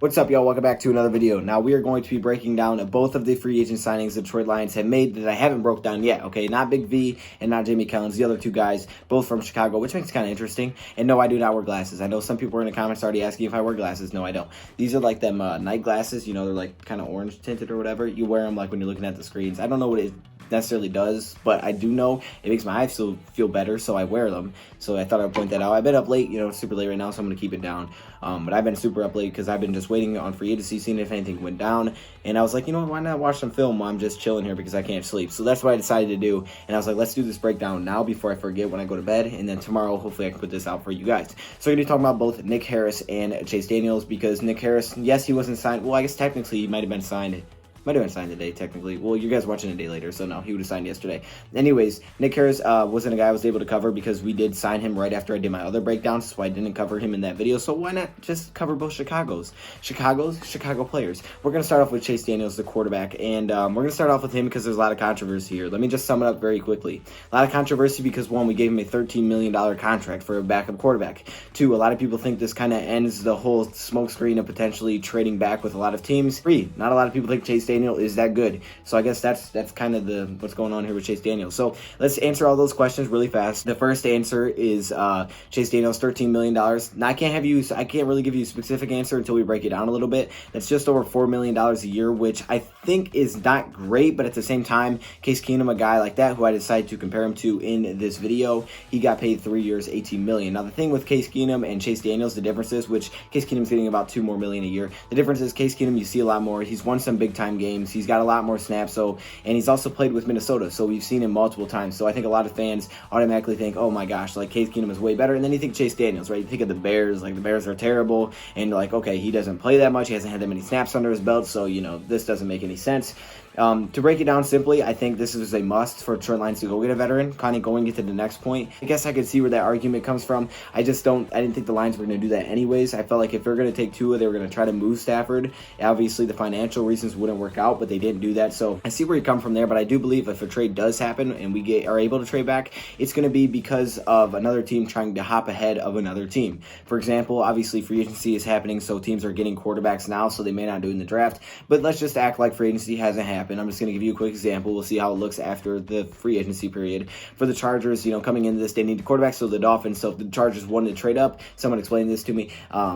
What's up, y'all? Welcome back to another video. Now, we are going to be breaking down both of the free agent signings the Detroit Lions have made that I haven't broke down yet, okay? Not Big V and not Jamie Collins, the other two guys, both from Chicago, which makes it kind of interesting. And no, I do not wear glasses. I know some people are in the comments already asking if I wear glasses. No, I don't. These are like them night glasses. You know, they're like kind of orange tinted or whatever. You wear them like when you're looking at the screens. I don't know what it necessarily does, but I do know it makes my eyes feel better, so I wear them. So I thought I'd point that out. I've been up late, super late right now, so I'm going to keep it down. But I've been super up late because I've been just waiting on free agency, seeing if anything went down. And I was like, why not watch some film while I'm just chilling here because I can't sleep. So that's what I decided to do. And I was like, let's do this breakdown now before I forget when I go to bed. And then tomorrow, hopefully I can put this out for you guys. So we're going to be talking about both Nick Harris and Chase Daniels because Nick Harris, yes, he wasn't signed. Well, I guess technically he might have been signed. Might have been signed today, technically. Well, you guys watching a day later, so no, he would have signed yesterday. Anyways, Nick Harris wasn't a guy I was able to cover because we did sign him right after I did my other breakdowns, so I didn't cover him in that video. So why not just cover both Chicago players? We're going to start off with Chase Daniels, the quarterback, and we're going to start off with him because there's a lot of controversy here. Let me just sum it up very quickly. A lot of controversy because, one, we gave him a $13 million contract for a backup quarterback. Two, a lot of people think this kind of ends the whole smokescreen of potentially trading back with a lot of teams. Three, not a lot of people think Chase Daniels is that good. So I guess that's kind of what's going on here with Chase Daniels. So let's answer all those questions really fast. The first answer is Chase Daniels, $13 million. Now I can't really give you a specific answer until we break it down a little bit. That's just over $4 million a year, which I think is not great, but at the same time, Case Keenum, a guy like that who I decided to compare him to in this video, he got paid 3 years, $18 million. Now the thing with Case Keenum and Chase Daniels, the difference is, which Case Keenum's getting about $2 more million a year. The difference is Case Keenum, you see a lot more. He's won some big time games. He's got a lot more snaps, and he's also played with Minnesota, so we've seen him multiple times. So I think a lot of fans automatically think, oh my gosh, like Case Keenum is way better, and then you think Chase Daniels, right? You think of the Bears, like the Bears are terrible, and like, okay, he doesn't play that much, he hasn't had that many snaps under his belt, so this doesn't make any sense. To break it down simply, I think this is a must for Detroit Lions to go get a veteran. Kind of going into the next point, I guess I could see where that argument comes from. I didn't think the Lions were going to do that anyways. I felt like if they're going to take Tua, they were going to try to move Stafford. Obviously, the financial reasons wouldn't work out, but they didn't do that. So I see where you come from there, but I do believe if a trade does happen and we are able to trade back, it's going to be because of another team trying to hop ahead of another team. For example, obviously free agency is happening, so teams are getting quarterbacks now, so they may not do it in the draft. But let's just act like free agency hasn't happened. I'm just going to give you a quick example. We'll see how it looks after the free agency period. For the Chargers, coming into this, they need a quarterback, so the Dolphins, so if the Chargers wanted to trade up, someone explained this to me,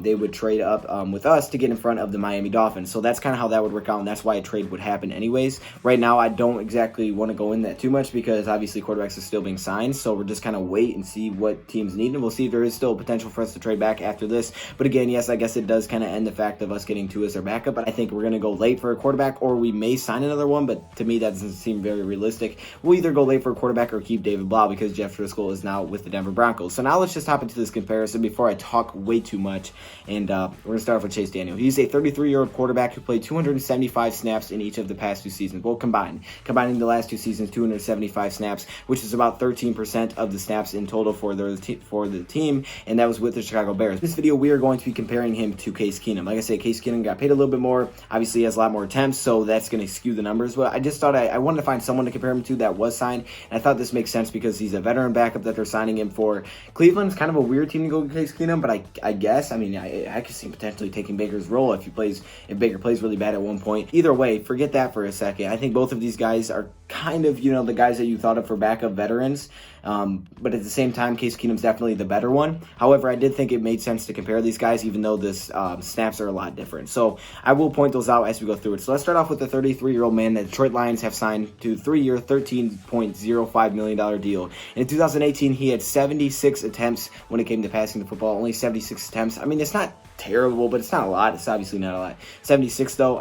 they would trade up with us to get in front of the Miami Dolphins. So that's kind of how that would work out, and that's why a trade would happen anyways. Right now, I don't exactly want to go in that too much because obviously quarterbacks are still being signed, so we're just kind of wait and see what teams need, and we'll see if there is still potential for us to trade back after this. But again, yes, I guess it does kind of end the fact of us getting Tua as our backup, but I think we're going to go late for a quarterback, or we may sign another one, but to me, that doesn't seem very realistic. We'll either go late for a quarterback or keep David Blau because Jeff Driscoll is now with the Denver Broncos. So now let's just hop into this comparison before I talk way too much, and we're going to start off with Chase Daniel. He's a 33-year-old quarterback who played 275 snaps in each of the past 2 seasons. Well, combining the last 2 seasons, 275 snaps, which is about 13% of the snaps in total for the team, and that was with the Chicago Bears. In this video, we are going to be comparing him to Case Keenum. Like I said, Case Keenum got paid a little bit more. Obviously, he has a lot more attempts, so that's going to skew the numbers. But I just thought I wanted to find someone to compare him to that was signed, and I thought this makes sense because he's a veteran backup that they're signing him for. Cleveland's kind of a weird team to go with Case Keenum, but I guess, I could see him potentially taking Baker's role if Baker plays really bad at one point. Either way, forget that for a second. I think both of these guys are kind of, the guys that you thought of for backup veterans, but at the same time, Case Keenum's definitely the better one. However, I did think it made sense to compare these guys, even though the snaps are a lot different. So I will point those out as we go through it. So let's start off with the 33-year-old man that Detroit Lions have signed to a 3-year, $13.05 million deal. In 2018, he had 76 attempts when it came to passing the football, only 76 attempts. It's not terrible, but it's not a lot. It's obviously not a lot. 76, though,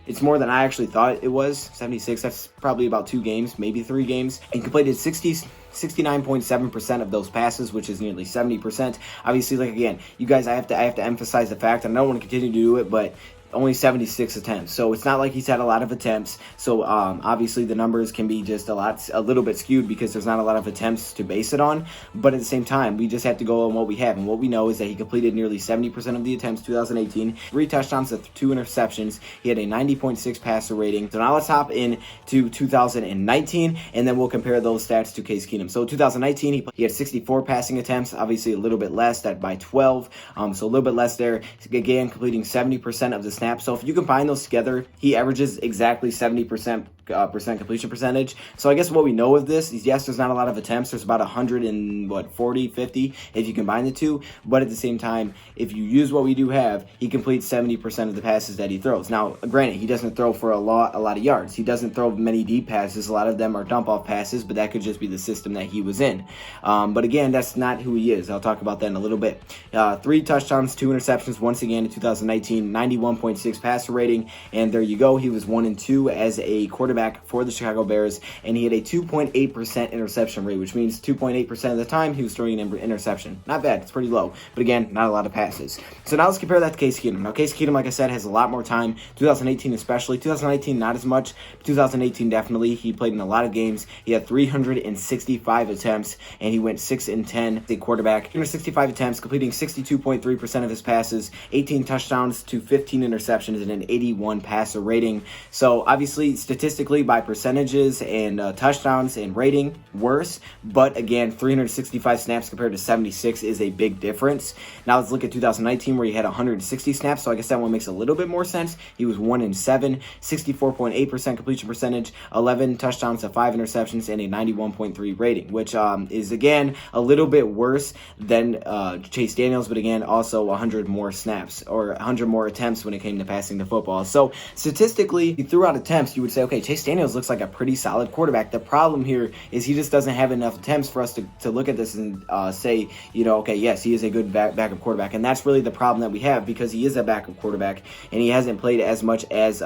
it's more than I actually thought it was. 76, that's probably about 2 games, maybe 3 games. And completed 69.7% of those passes, which is nearly 70%. Obviously, like, again, you guys, I have to emphasize the fact, and I don't want to continue to do it, but only 76 attempts. So it's not like he's had a lot of attempts. So obviously the numbers can be just a little bit skewed because there's not a lot of attempts to base it on. But at the same time, we just have to go on what we have. And what we know is that he completed nearly 70% of the attempts 2018, 3 touchdowns and 2 interceptions. He had a 90.6 passer rating. So now let's hop into 2019, and then we'll compare those stats to Case Keenum. So 2019, he had 64 passing attempts, obviously a little bit less, that by 12. So a little bit less there. Again, completing 70% of the snaps. So if you combine those together, he averages exactly 70% completion percentage. So I guess what we know of this is, yes, there's not a lot of attempts. There's about 140, 50 if you combine the two. But at the same time, if you use what we do have, he completes 70% of the passes that he throws. Now, granted, he doesn't throw for a lot of yards. He doesn't throw many deep passes. A lot of them are dump-off passes, but that could just be the system that he was in. But again, that's not who he is. I'll talk about that in a little bit. 3 touchdowns, 2 interceptions once again in 2019, 91.6 passer rating, and there you go. He was 1-2 as a quarterback for the Chicago Bears, and he had a 2.8% interception rate, which means 2.8% of the time he was throwing an interception. Not bad. It's pretty low. But again, not a lot of passes. So now let's compare that to Case Keenum. Now, Case Keenum, like I said, has a lot more time. 2018 especially. 2019, not as much. 2018, definitely. He played in a lot of games. He had 365 attempts, and he went 6-10 as a quarterback. 365 attempts, completing 62.3% of his passes, 18 touchdowns to 15 interceptions, and an 81 passer rating. So, obviously, statistically, by percentages and touchdowns and rating, worse. But again, 365 snaps compared to 76 is a big difference. Now let's look at 2019, where he had 160 snaps. So I guess that one makes a little bit more sense. He was 1-7, 64.8% completion percentage, 11 touchdowns to 5 interceptions, and a 91.3 rating, which is again a little bit worse than Chase Daniels, but again also 100 more snaps or 100 more attempts when it came to passing the football. So statistically, he threw out attempts. You would say, okay, Chase Daniels looks like a pretty solid quarterback. The problem here is he just doesn't have enough attempts for us to look at this and say, okay, yes, he is a good backup quarterback. And that's really the problem that we have, because he is a backup quarterback and he hasn't played as much as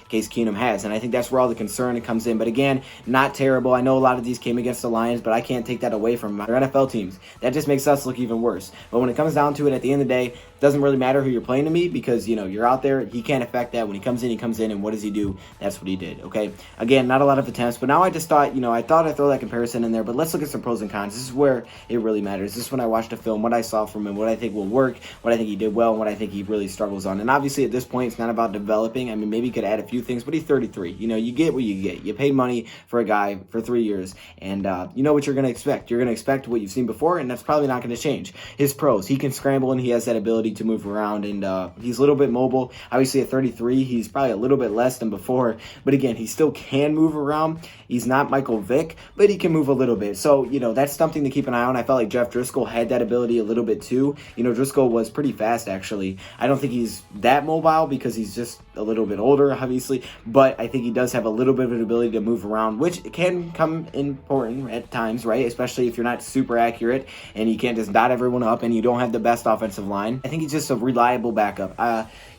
Case Keenum has. And I think that's where all the concern comes in. But again, not terrible. I know a lot of these came against the Lions, but I can't take that away from our NFL teams. That just makes us look even worse. But when it comes down to it, at the end of the day, it doesn't really matter who you're playing to me, because, you're out there. He can't affect that. When he comes in, and what does he do? That's what he did, okay? Again, not a lot of attempts, but now I just thought, I'd throw that comparison in there, but let's look at some pros and cons. This is where it really matters. This is when I watched the film, what I saw from him, what I think will work, what I think he did well, and what I think he really struggles on. And obviously at this point, it's not about developing. I mean, maybe he could add a few things, but he's 33. You get what you get. You paid money for a guy for 3 years, and you know what you're going to expect. You're going to expect what you've seen before, and that's probably not going to change. His pros, he can scramble, and he has that ability to move around, and he's a little bit mobile. Obviously at 33, he's probably a little bit less than before, but again, he still can move around. He's not Michael Vick, but he can move a little bit. So, that's something to keep an eye on. I felt like Jeff Driscoll had that ability a little bit too. Driscoll was pretty fast, actually. I don't think he's that mobile because he's just a little bit older, obviously, but I think he does have a little bit of an ability to move around, which can come important at times, right? Especially if you're not super accurate and you can't just dot everyone up and you don't have the best offensive line. I think he's just a reliable backup.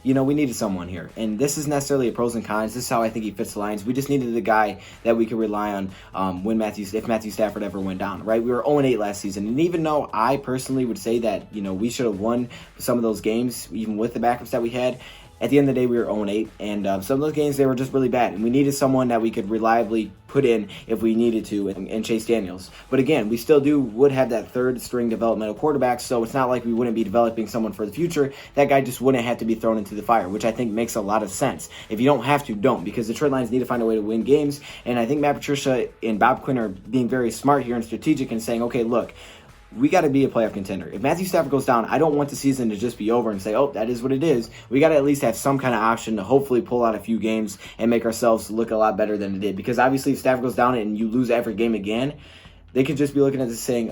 We needed someone here, and this is necessarily a pros and cons. This is how I think he fits the Lions. We just needed a guy that we could rely on if Matthew Stafford ever went down, right? We were 0-8 last season, and even though I personally would say that, we should have won some of those games, even with the backups that we had, at the end of the day, we were 0-8, and some of those games, they were just really bad, and we needed someone that we could reliably put in if we needed to, and Chase Daniels. But again, we still would have that third-string developmental quarterback, so it's not like we wouldn't be developing someone for the future. That guy just wouldn't have to be thrown into the fire, which I think makes a lot of sense. If you don't have to, don't, because the Detroit Lions need to find a way to win games, and I think Matt Patricia and Bob Quinn are being very smart here and strategic and saying, okay, look, we got to be a playoff contender. If Matthew Stafford goes down, I don't want the season to just be over and say, oh, that is what it is. We got to at least have some kind of option to hopefully pull out a few games and make ourselves look a lot better than it did. Because obviously if Stafford goes down and you lose every game again, they could just be looking at this saying,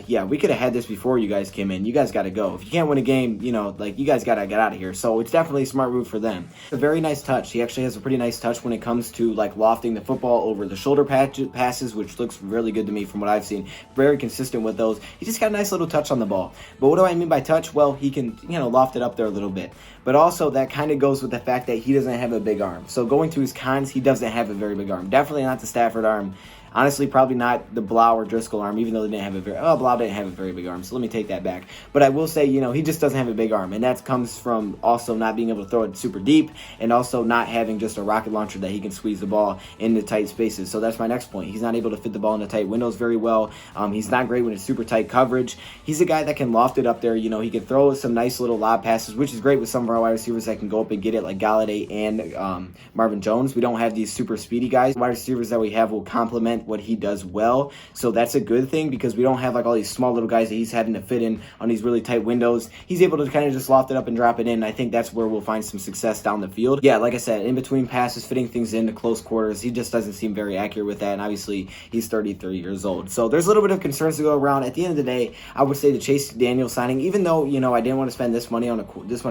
yeah, we could have had this before you guys came in. You guys got to go. If you can't win a game, you guys got to get out of here. So it's definitely a smart move for them. A very nice touch. He actually has a pretty nice touch when it comes to, lofting the football over the shoulder passes, which looks really good to me from what I've seen. Very consistent with those. He just got a nice little touch on the ball. But what do I mean by touch? Well, he can, loft it up there a little bit. But also, that kind of goes with the fact that he doesn't have a big arm. So going to his cons, he doesn't have a very big arm. Definitely not the Stafford arm. Honestly, probably not the Blau or Driscoll arm, even though they didn't have a Blau didn't have a very big arm, so let me take that back. But I will say, he just doesn't have a big arm, and that comes from also not being able to throw it super deep, and also not having just a rocket launcher that he can squeeze the ball into tight spaces. So that's my next point. He's not able to fit the ball into tight windows very well. He's not great when it's super tight coverage. He's a guy that can loft it up there. He can throw some nice little lob passes, which is great with some of our wide receivers that can go up and get it, like Galladay and Marvin Jones. We don't have these super speedy guys. Wide receivers that we have will complement what he does well. So that's a good thing, because we don't have like all these small little guys that he's having to fit in on these really tight windows. He's able to kind of just loft it up and drop it in. I think that's where we'll find some success down the field. Yeah, like I said, in between passes, fitting things into close quarters, he just doesn't seem very accurate with that. And obviously, he's 33 years old. So there's a little bit of concerns to go around. At the end of the day, I would say the Chase Daniel signing, even though, I didn't want to spend this much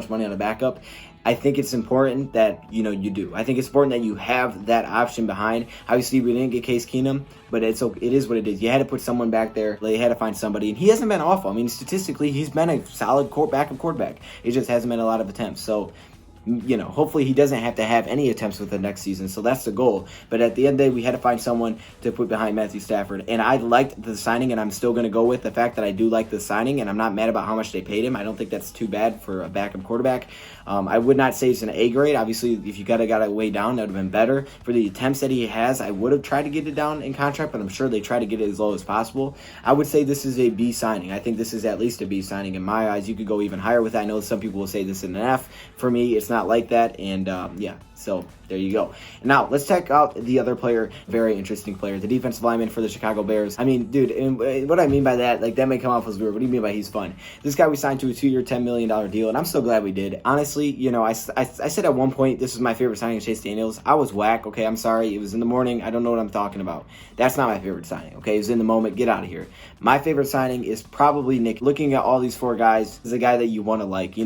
money on a backup, I think it's important that, you do. I think it's important that you have that option behind. Obviously, we didn't get Case Keenum, but it is what it is. You had to put someone back there. You had to find somebody, and he hasn't been awful. I mean, statistically, he's been a solid backup quarterback. It just hasn't been a lot of attempts. So, hopefully he doesn't have to have any attempts with the next season. So that's the goal. But at the end of the day, we had to find someone to put behind Matthew Stafford. And I liked the signing, and I'm still going to go with the fact that I do like the signing, and I'm not mad about how much they paid him. I don't think that's too bad for a backup quarterback. I would not say it's an A grade. Obviously, if you got it way down, that would have been better. For the attempts that he has, I would have tried to get it down in contract, but I'm sure they try to get it as low as possible. I would say this is a B signing. I think this is at least a B signing in my eyes. You could go even higher with that. I know some people will say this is an F. For me, it's not like that, and yeah, so there you go. Now, let's check out the other player, very interesting player, the defensive lineman for the Chicago Bears. I mean, dude, and what I mean by that, that may come off as weird. What do you mean by he's fun? This guy we signed to a 2-year, $10 million deal, and I'm so glad we did. Honestly, I said at one point this was my favorite signing of Chase Daniels. I was whack, okay? I'm sorry. It was in the morning. I don't know what I'm talking about. That's not my favorite signing, okay? It was in the moment. Get out of here. My favorite signing is probably Nick. Looking at all these four guys, is a guy that you want to like.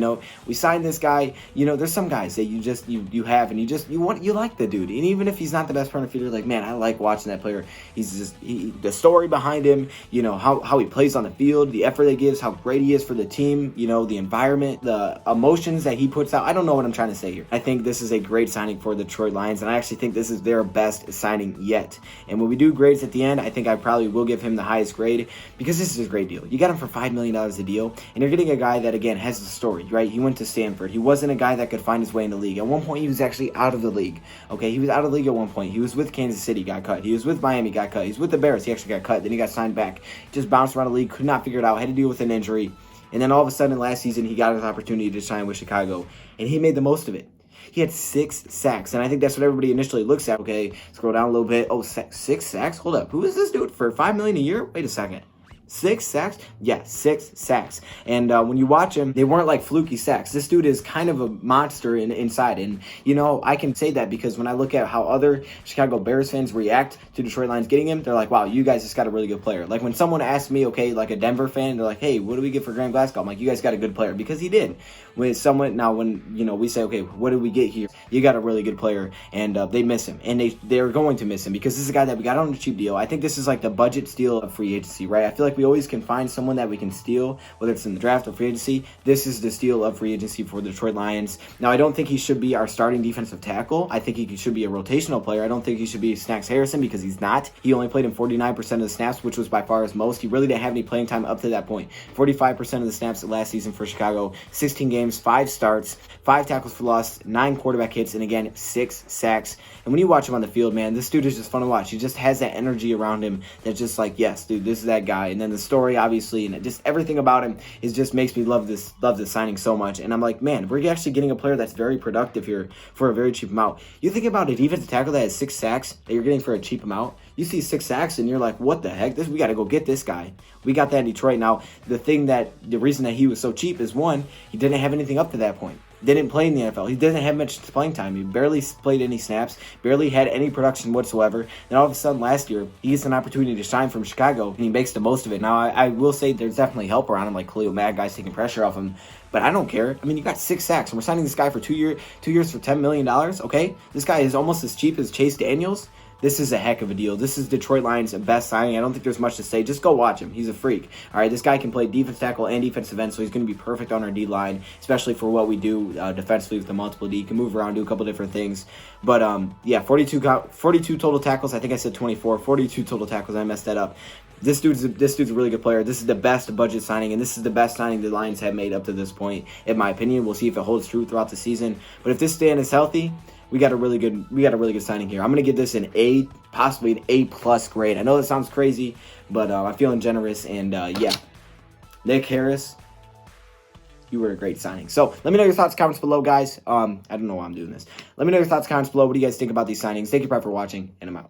We signed this guy. There's some guys that you have, and you like the dude. And even if he's not the best front feeder, man, I like watching that player. He's the story behind him, how he plays on the field, the effort he gives, how great he is for the team, the environment, the emotions that he puts out. I don't know what I'm trying to say here. I think this is a great signing for the Detroit Lions, and I actually think this is their best signing yet. And when we do grades at the end, I think I probably will give him the highest grade, because this is a great deal. You got him for $5 million a deal, and you're getting a guy that, again, has the story, right? He went to Stanford. He wasn't a guy that could find his way in the league. At one point, he was actually out of the league. Okay, he was out of the league at one point. He was with Kansas City, got cut. He was with Miami, got cut. He was with the Bears. He actually got cut. Then he got signed back. Just bounced around the league, could not figure it out, had to deal with an injury. And then all of a sudden, last season, he got his opportunity to sign with Chicago, and he made the most of it. He had 6 sacks, and I think that's what everybody initially looks at. Okay, scroll down a little bit. Oh, 6 sacks? Hold up. Who is this dude for $5 million a year? Wait a second. 6 sacks? Yeah, 6 sacks. And when you watch him, they weren't like fluky sacks. This dude is kind of a monster inside. And, I can say that because when I look at how other Chicago Bears fans react to Detroit Lions getting him, they're like, wow, you guys just got a really good player. Like when someone asks me, okay, like a Denver fan, they're like, hey, what do we get for Graham Glasgow? I'm like, you guys got a good player, because he did. When we say, okay, what did we get here? You got a really good player, and they miss him. And they're going to miss him, because this is a guy that we got on a cheap deal. I think this is like the budget steal of free agency, right? I feel like we always can find someone that we can steal, whether it's in the draft or free agency. This is the steal of free agency for the Detroit Lions. Now, I don't think he should be our starting defensive tackle. I think he should be a rotational player. I don't think he should be Snacks Harrison, because he's not. He only played in 49% of the snaps, which was by far his most. He really didn't have any playing time up to that point. 45% of the snaps last season for Chicago, 16 games, 5 starts, 5 tackles for loss, 9 quarterback hits, and again, 6 sacks. And when you watch him on the field, man, this dude is just fun to watch. He just has that energy around him that's just like, yes, dude, this is that guy. And then the story, obviously, and just everything about him just makes me love this signing so much. And I'm like, man, we're actually getting a player that's very productive here for a very cheap amount. You think about a defensive tackle that has 6 sacks that you're getting for a cheap amount. You see 6 sacks and you're like, what the heck? We got to go get this guy. We got that in Detroit. Now, the reason that he was so cheap is, one, he didn't have anything up to that point. Didn't play in the NFL. He doesn't have much playing time. He barely played any snaps, barely had any production whatsoever. Then all of a sudden last year, he gets an opportunity to shine from Chicago, and he makes the most of it. Now, I will say there's definitely help around him, like Khalil Mack, guys taking pressure off him. But I don't care. I mean, you got 6 sacks, and we're signing this guy for 2 years for $10 million, okay? This guy is almost as cheap as Chase Daniels. This is a heck of a deal. This is Detroit Lions' best signing. I don't think there's much to say. Just go watch him. He's a freak. All right, this guy can play defense tackle and defensive end, so he's going to be perfect on our D line, especially for what we do defensively with the multiple D. He can move around, do a couple different things. But yeah, 42 total tackles. I think I said 24. 42 total tackles. I messed that up. This dude's a really good player. This is the best budget signing, and this is the best signing the Lions have made up to this point, in my opinion. We'll see if it holds true throughout the season. But if this stand is healthy, we got a really good signing here. I'm gonna give this an A, possibly an A+ grade. I know that sounds crazy, but I'm feeling generous. And yeah, Nick Harris, you were a great signing. So let me know your thoughts, comments below, guys. I don't know why I'm doing this. Let me know your thoughts, comments below. What do you guys think about these signings? Thank you for watching, and I'm out.